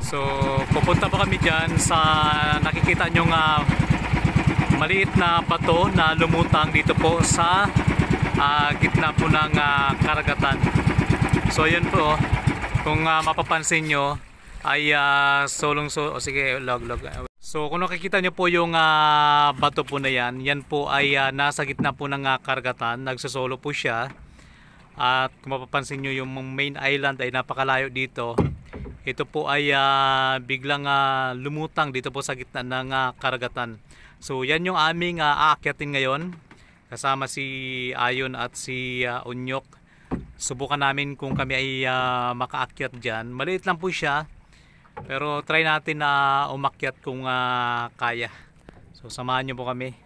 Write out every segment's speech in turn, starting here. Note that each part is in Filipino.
So pupunta pa kami dyan sa nakikita nyong maliit na bato na lumutang dito po sa gitna po ng karagatan. So yun po, kung mapapansin nyo ay sige, log. So kung nakikita nyo po yung bato po na yan, yan po ay nasa gitna po ng karagatan, nagsosolo po siya. At kung mapapansin nyo yung main island ay napakalayo dito. Ito po ay biglang lumutang dito po sa gitna ng karagatan. So yan yung aming aakyatin ngayon. Kasama si Ayon at si Unyok. Subukan namin kung kami ay makaakyat dyan. Maliit lang po siya. Pero try natin na umakyat kung kaya. So samahan nyo po kami.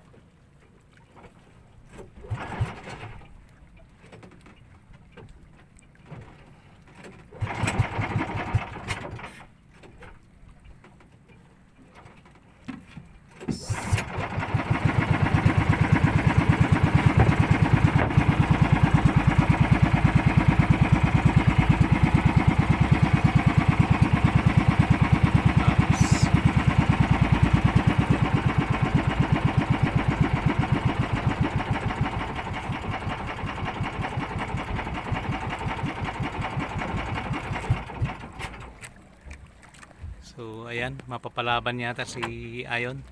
So ayan, mapapalaban yata si Ayon.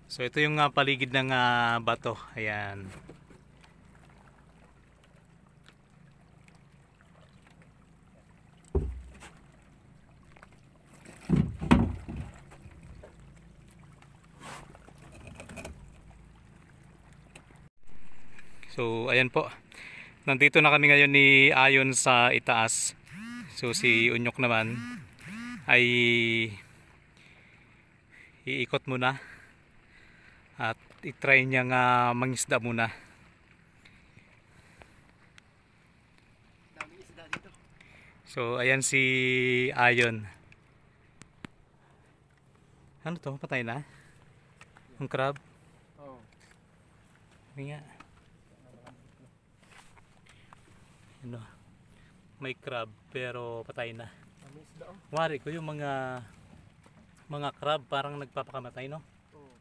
So ito yung paligid ng bato. Ayan. So ayan po. Nandito na kami ngayon ni Ayon sa itaas. So si Unyok naman ay iikot muna at i-try niyang mangisda muna. So ayan si Ayon. Ano to? Patay na? Ang crab? Oo. Nga. Ano? May crab pero patay na. Wari ko yung mga crab parang nagpapakamatay, no? Oo.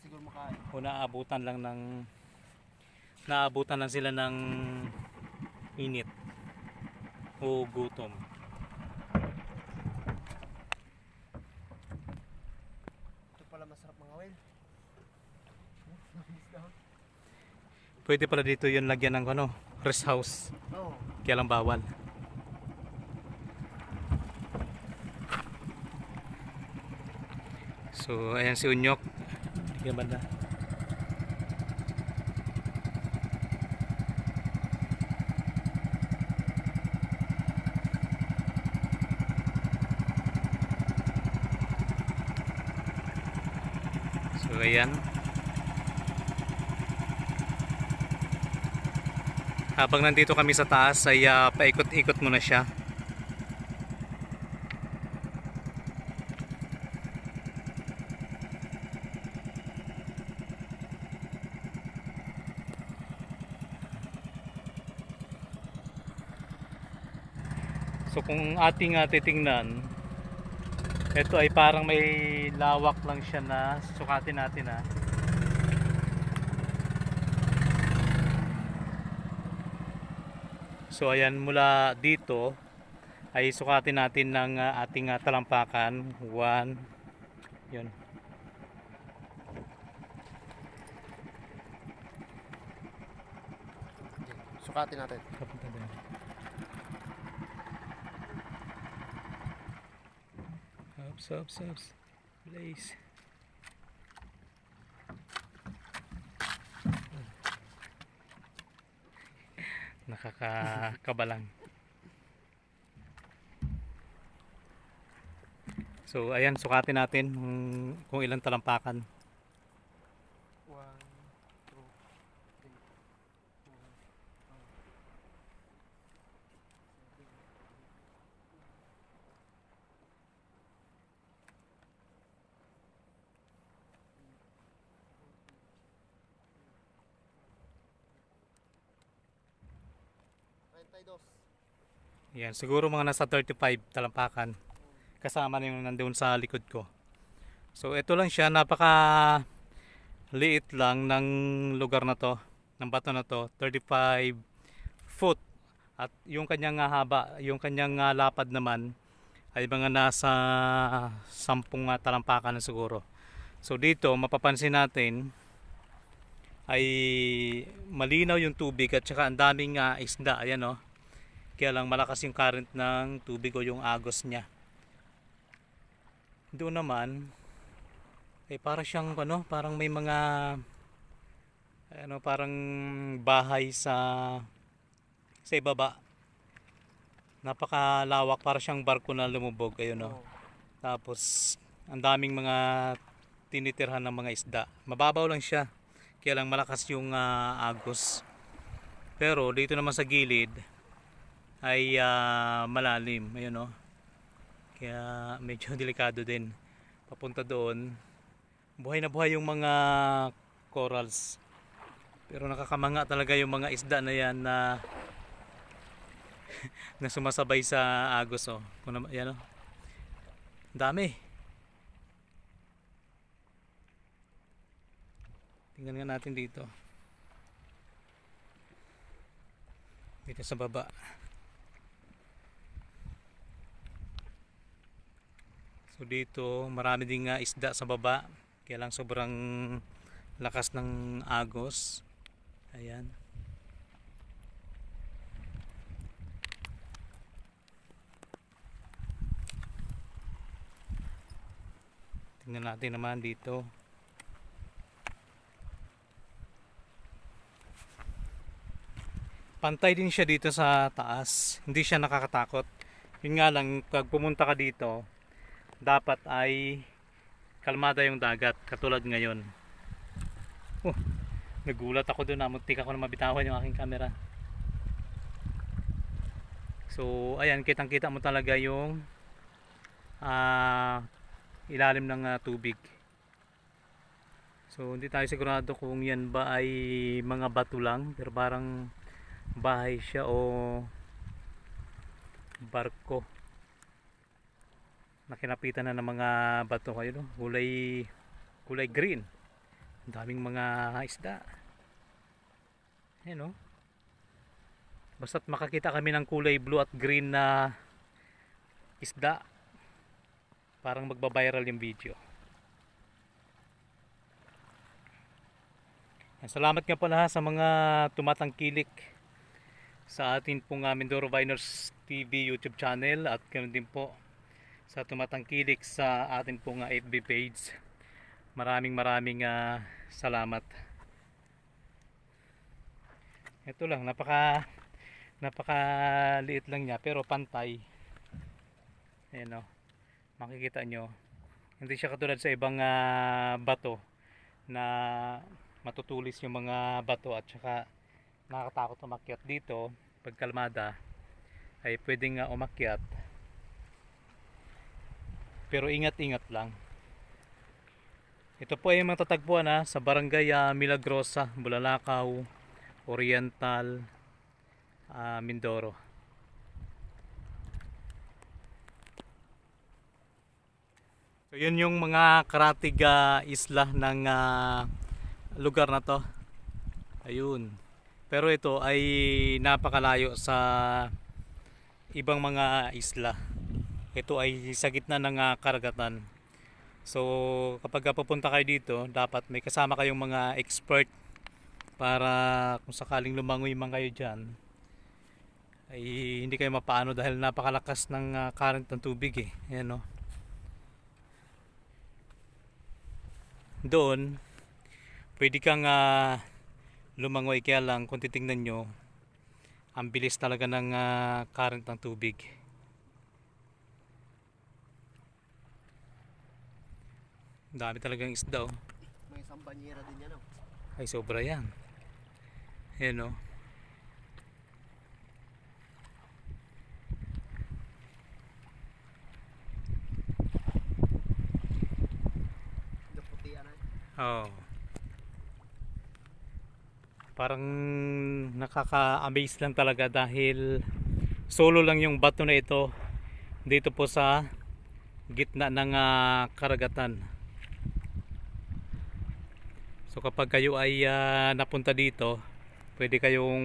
Siguro makain. O naabutan lang sila ng init o gutom. Ito pala masarap mga whale. Pwede pala dito yun lagyan ng rest house. Oo. Kaya lang bawal. So ayan si Unyok. Tingnan banda. So ayan. Habang nandito kami sa taas ay paikot-ikot muna siya. So kung ating titingnan, ito ay parang may lawak lang siya na sukatin natin . So ayan, mula dito ay sukatin natin ng ating talampakan. 1, yun. Sukatin natin. Ups. Place. Nakakabalang. So ayan, sukatin natin kung ilang talampakan. 1, 2, 3, 4, 5, 6, 7, 8, 9, 10. 32. Yan, siguro mga nasa 35 talampakan. Kasama na yung nandoon sa likod ko. So ito lang siya, napaka liit lang ng lugar na to, ng bato na to, 35 foot. At yung kanyang haba, yung kanyang lapad naman ay mga nasa 10 talampakan na siguro. So dito mapapansin natin ay malinaw yung tubig at saka ang daming isda, ayan oh. Kaya lang malakas yung current ng tubig o yung agos niya. Doon naman ay para siyang parang may mga parang bahay sa ibaba. Napakalawak, para siyang barko na lumubog, ayun oh. Tapos ang daming mga tinitirhan ng mga isda. Mababaw lang siya. Kaya lang malakas yung agos. Pero dito naman sa gilid ay malalim, ayun oh. Kaya medyo delikado din. Papunta doon, buhay na buhay yung mga corals. Pero nakakamanga talaga yung mga isda na yan na na sumasabay sa agos oh. Yan oh. Dami. Tingnan nga natin dito. Dito sa baba. So dito marami ding isda sa baba. Kaya lang sobrang lakas ng agos. Ayan. Tingnan natin naman dito. Pantay din siya dito sa taas. Hindi siya nakakatakot. Yun nga lang, pag pumunta ka dito, dapat ay kalmada yung dagat, katulad ngayon. Nagulat ako doon, muntik ako na mabitawan yung aking camera. So ayan, kitang kita mo talaga yung ilalim ng tubig. So hindi tayo sigurado kung yan ba ay mga bato lang, pero parang bahay siya o barko na kinapitan na ng mga bato. Kayo no? Kulay green. Ang daming mga isda. Ayan no? Basta't makakita kami ng kulay blue at green na isda, parang magbabiral yung video. Salamat nga pala sa mga tumatangkilik sa atin pong Mindoro Viners TV YouTube channel, at ganoon din po sa tumatangkilik sa atin pong FB page. Maraming salamat. Ito lang, napakaliit lang niya pero pantay. Ayan o, makikita nyo, hindi siya katulad sa ibang bato na matutulis yung mga bato at saka nakakatakot umakyat. Dito pag kalmada ay pwedeng umakyat, pero ingat lang. Ito po ay matatagpuan sa Barangay Milagrosa, Bulalakaw, Oriental, Mindoro. So yun yung mga karatig isla ng lugar na to. Ayun. Pero ito ay napakalayo sa ibang mga isla. Ito ay sa gitna ng karagatan. So kapag pupunta kayo dito, dapat may kasama kayong mga expert para kung sakaling lumangoy man kayo dyan ay hindi kayo mapaano, dahil napakalakas ng current ng tubig eh. Ayan, no? Doon pwede kang lumangoy, kaya lang kung titingnan nyo, ang bilis talaga ng current ng tubig. Dami talagang isda oh. May isang banyera din yan oh. Ay sobra yan. Ayan oh. Naputian na. Oh. Parang nakaka-amaze lang talaga dahil solo lang yung bato na ito dito po sa gitna ng karagatan. So kapag kayo ay napunta dito, pwede kayong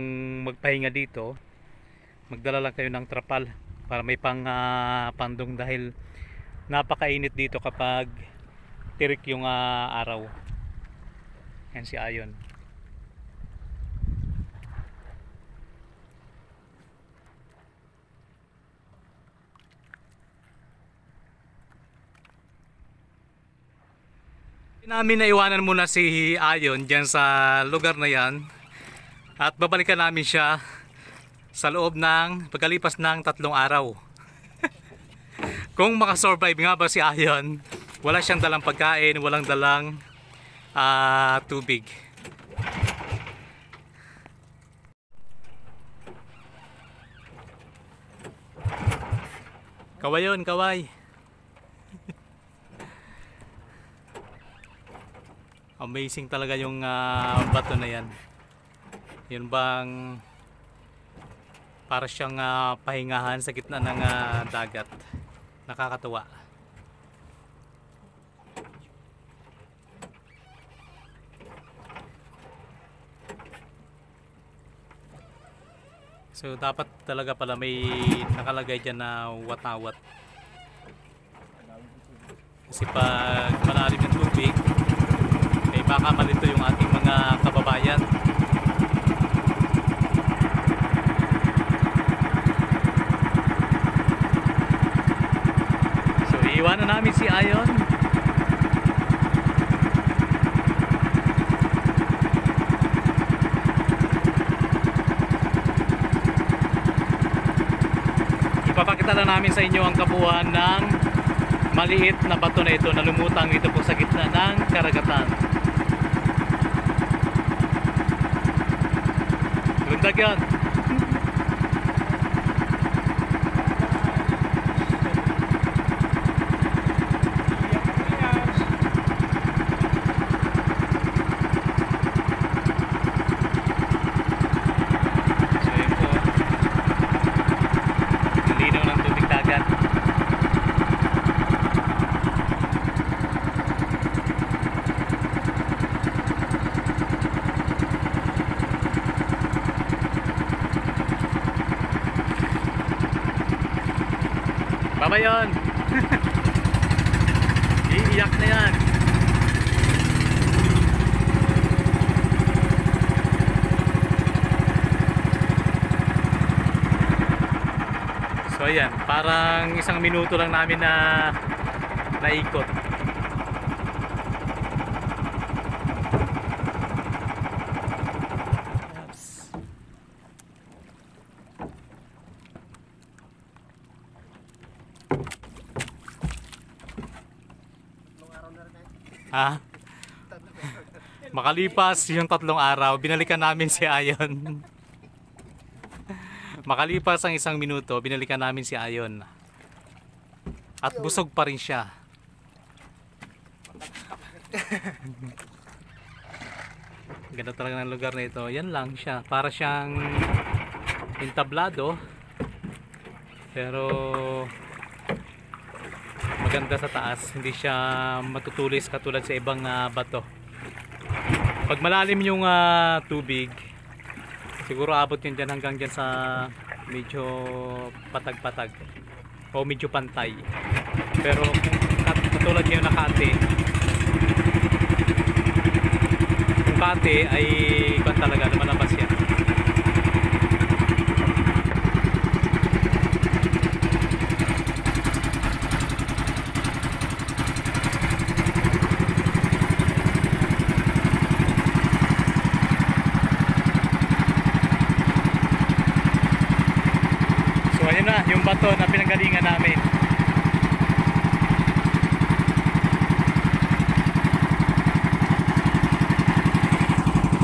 magpahinga dito. Magdala lang kayo ng trapal para may pandong dahil napakainit dito kapag tirik yung araw. Yan si Ayon. Namin naiwanan muna si Ayon dyan sa lugar na yan at babalikan namin siya sa loob ng pagkalipas ng 3 araw. Kung makasurvive nga ba si Ayon, wala siyang dalang pagkain, walang dalang tubig. Kaway yun, kaway. Amazing talaga yung bato na yan. Yun bang para siyang pahingahan sa gitna ng dagat. Nakakatuwa. So dapat talaga pala may nakalagay dyan na watawat. Kasi pag malalim yung tubig, baka malito yung ating mga kababayan. So iiwanan namin si Ayon. Ipapakita lang namin sa inyo ang kabuuan ng maliit na bato na ito na lumutang dito po sa gitna ng karagatan. Lundag yan. So yun po. Ang linaw ng tubig dagat. Baba yun. Iiyak na yan. So ayan, parang 1 minuto lang namin na naikot. Makalipas yung 3 araw, binalikan namin si Ayon. Makalipas ang 1 minuto, binalikan namin si Ayon. At busog pa rin siya. Ganda talaga ng lugar na ito. Yan lang siya. Para siyang entablado. Pero maganda sa taas. Hindi siya matutulis katulad sa ibang bato. Pag malalim yung tubig, siguro abot yun dyan hanggang dyan sa medyo patag-patag o medyo pantay. Pero kung katulad yung nakate, kung kate ay iba talaga, lumalabas yan. Ayun na, yung bato na pinanggalingan namin.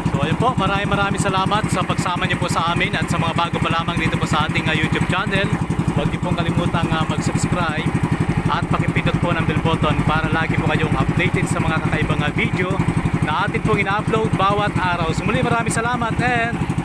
So ayun po, maraming salamat sa pagsama niyo po sa amin at sa mga bago pa lamang dito po sa ating YouTube channel. Huwag niyo pong kalimutang mag-subscribe at pakipindot po ng bell button para lagi po kayong updated sa mga kakaibang video na atin pong ina-upload bawat araw. So muli maraming salamat and